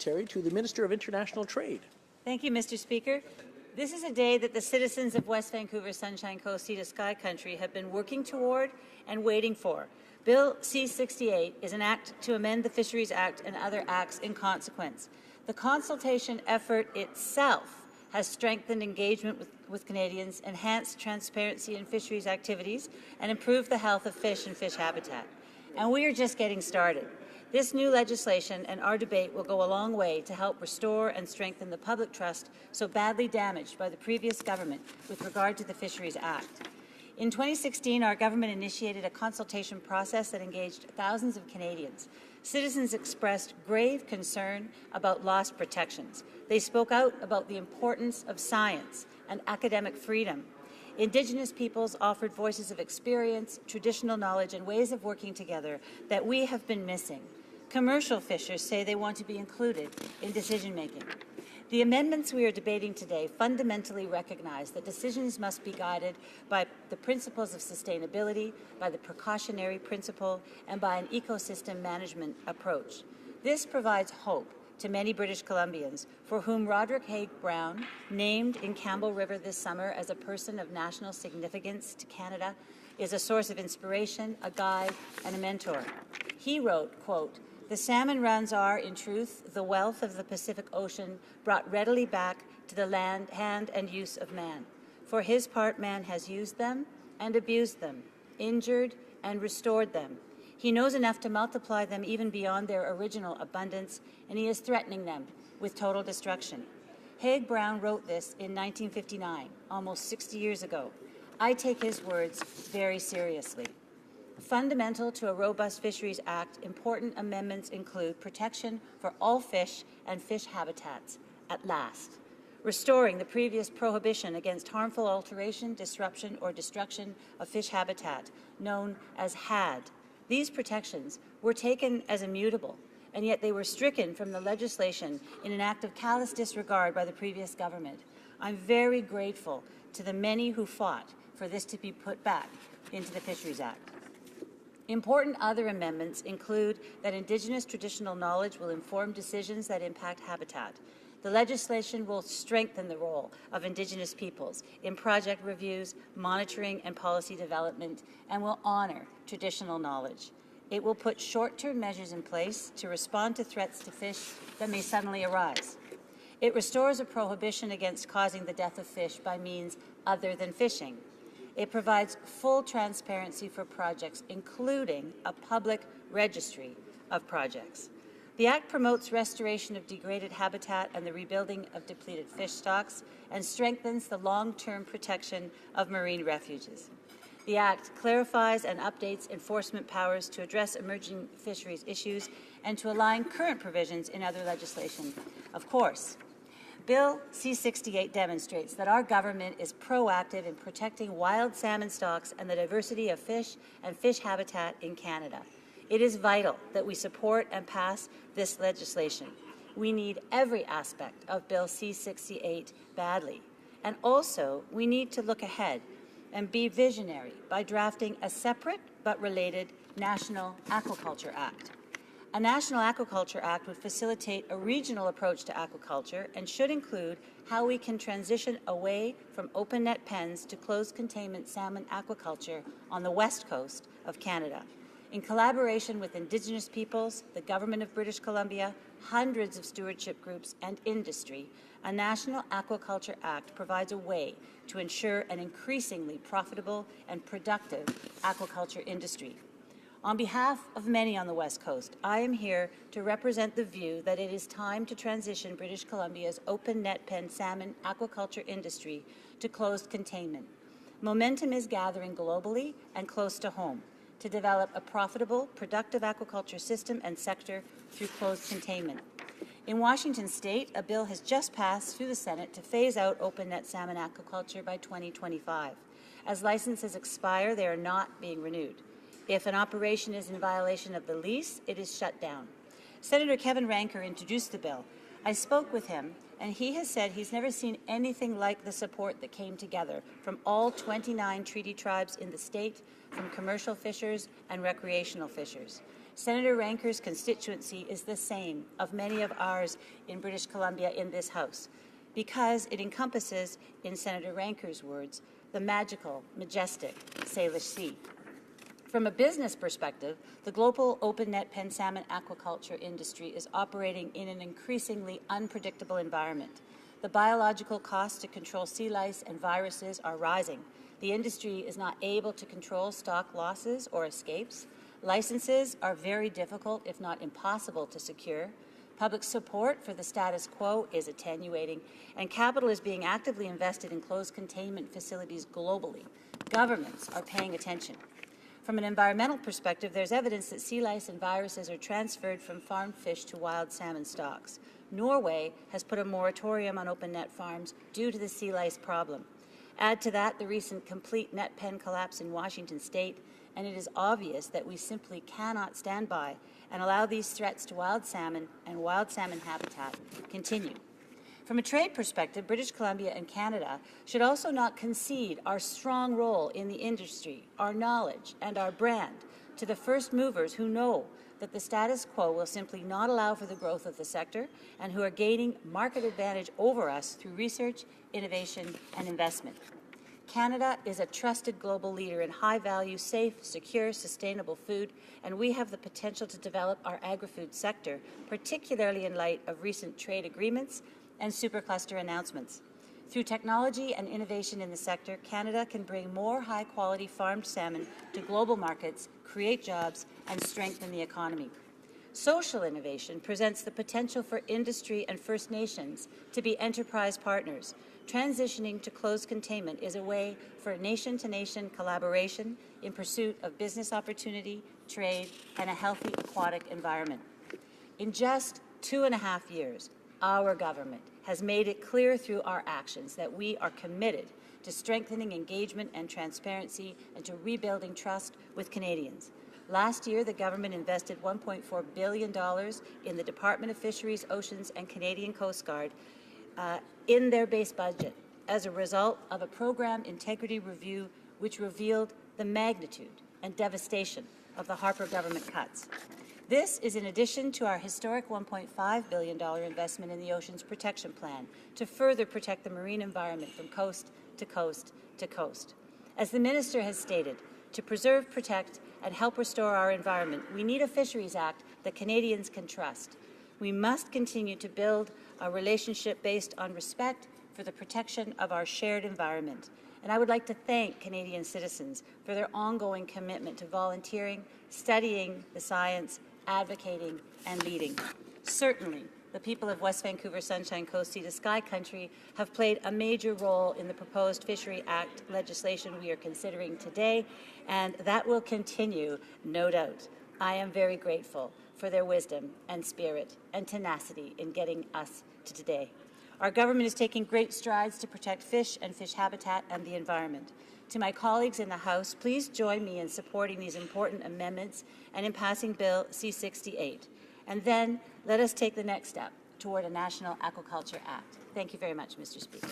Secretary to the Minister of International Trade. Thank you, Mr. Speaker. This is a day that the citizens of West Vancouver-Sunshine Coast Sea to Sky Country have been working toward and waiting for. Bill C-68 is an act to amend the Fisheries Act and other acts in consequence. The consultation effort itself has strengthened engagement with Canadians, enhanced transparency in fisheries activities, and improved the health of fish and fish habitat. And we are just getting started. This new legislation and our debate will go a long way to help restore and strengthen the public trust so badly damaged by the previous government with regard to the Fisheries Act. In 2016, our government initiated a consultation process that engaged thousands of Canadians. Citizens expressed grave concern about lost protections. They spoke out about the importance of science and academic freedom. Indigenous peoples offered voices of experience, traditional knowledge, and ways of working together that we have been missing. Commercial fishers say they want to be included in decision-making. The amendments we are debating today fundamentally recognize that decisions must be guided by the principles of sustainability, by the precautionary principle, and by an ecosystem management approach. This provides hope to many British Columbians for whom Roderick Haig-Brown, named in Campbell River this summer as a person of national significance to Canada, is a source of inspiration, a guide, and a mentor. He wrote, quote, "The salmon runs are, in truth, the wealth of the Pacific Ocean brought readily back to the hand and use of man. For his part, man has used them and abused them, injured and restored them. He knows enough to multiply them even beyond their original abundance, and he is threatening them with total destruction." Haig-Brown wrote this in 1959, almost 60 years ago. I take his words very seriously. Fundamental to a robust Fisheries Act, important amendments include protection for all fish and fish habitats at last, restoring the previous prohibition against harmful alteration, disruption, or destruction of fish habitat, known as HAD. These protections were taken as immutable, and yet they were stricken from the legislation in an act of callous disregard by the previous government. I'm very grateful to the many who fought for this to be put back into the Fisheries Act. Important other amendments include that Indigenous traditional knowledge will inform decisions that impact habitat. The legislation will strengthen the role of Indigenous peoples in project reviews, monitoring, and policy development, and will honour traditional knowledge. It will put short-term measures in place to respond to threats to fish that may suddenly arise. It restores a prohibition against causing the death of fish by means other than fishing. It provides full transparency for projects, including a public registry of projects. The Act promotes restoration of degraded habitat and the rebuilding of depleted fish stocks and strengthens the long-term protection of marine refuges. The Act clarifies and updates enforcement powers to address emerging fisheries issues and to align current provisions in other legislation. Of course, Bill C-68 demonstrates that our government is proactive in protecting wild salmon stocks and the diversity of fish and fish habitat in Canada. It is vital that we support and pass this legislation. We need every aspect of Bill C-68 badly. And also, we need to look ahead and be visionary by drafting a separate but related National Aquaculture Act. A National Aquaculture Act would facilitate a regional approach to aquaculture and should include how we can transition away from open net pens to closed containment salmon aquaculture on the west coast of Canada. In collaboration with Indigenous peoples, the Government of British Columbia, hundreds of stewardship groups, and industry, a National Aquaculture Act provides a way to ensure an increasingly profitable and productive aquaculture industry. On behalf of many on the West Coast, I am here to represent the view that it is time to transition British Columbia's open net pen salmon aquaculture industry to closed containment. Momentum is gathering globally and close to home to develop a profitable, productive aquaculture system and sector through closed containment. In Washington State, a bill has just passed through the Senate to phase out open net salmon aquaculture by 2025. As licenses expire, they are not being renewed. If an operation is in violation of the lease, it is shut down. Senator Kevin Ranker introduced the bill. I spoke with him, and he has said he's never seen anything like the support that came together from all 29 treaty tribes in the state, from commercial fishers and recreational fishers. Senator Ranker's constituency is the same of many of ours in British Columbia in this House, because it encompasses, in Senator Ranker's words, the magical, majestic Salish Sea. From a business perspective, the global open net pen salmon aquaculture industry is operating in an increasingly unpredictable environment. The biological costs to control sea lice and viruses are rising. The industry is not able to control stock losses or escapes. Licenses are very difficult, if not impossible, to secure. Public support for the status quo is attenuating, and capital is being actively invested in closed containment facilities globally. Governments are paying attention. From an environmental perspective, there's evidence that sea lice and viruses are transferred from farmed fish to wild salmon stocks. Norway has put a moratorium on open net farms due to the sea lice problem. Add to that the recent complete net pen collapse in Washington state, and it is obvious that we simply cannot stand by and allow these threats to wild salmon and wild salmon habitat continue. From a trade perspective, British Columbia and Canada should also not concede our strong role in the industry, our knowledge, and our brand to the first movers who know that the status quo will simply not allow for the growth of the sector and who are gaining market advantage over us through research, innovation, and investment. Canada is a trusted global leader in high-value, safe, secure, sustainable food, and we have the potential to develop our agri-food sector, particularly in light of recent trade agreements and supercluster announcements. Through technology and innovation in the sector, Canada can bring more high-quality farmed salmon to global markets, create jobs, and strengthen the economy. Social innovation presents the potential for industry and First Nations to be enterprise partners. Transitioning to closed containment is a way for nation-to-nation collaboration in pursuit of business opportunity, trade, and a healthy aquatic environment. In just 2.5 years, our government has made it clear through our actions that we are committed to strengthening engagement and transparency and to rebuilding trust with Canadians. Last year, the government invested $1.4 billion in the Department of Fisheries, Oceans and Canadian Coast Guard in their base budget as a result of a program integrity review which revealed the magnitude and devastation of the Harper government cuts. This is in addition to our historic $1.5 billion investment in the Oceans Protection Plan to further protect the marine environment from coast to coast to coast. As the Minister has stated, to preserve, protect, and help restore our environment, we need a Fisheries Act that Canadians can trust. We must continue to build a relationship based on respect for the protection of our shared environment. And I would like to thank Canadian citizens for their ongoing commitment to volunteering, studying the science, advocating, and leading. Certainly, the people of West Vancouver-Sunshine Coast Sea to Sky Country have played a major role in the proposed Fisheries Act legislation we are considering today, and that will continue, no doubt. I am very grateful for their wisdom and spirit and tenacity in getting us to today. Our government is taking great strides to protect fish and fish habitat and the environment. To my colleagues in the House, please join me in supporting these important amendments and in passing Bill C-68. And then let us take the next step toward a National Aquaculture Act. Thank you very much, Mr. Speaker.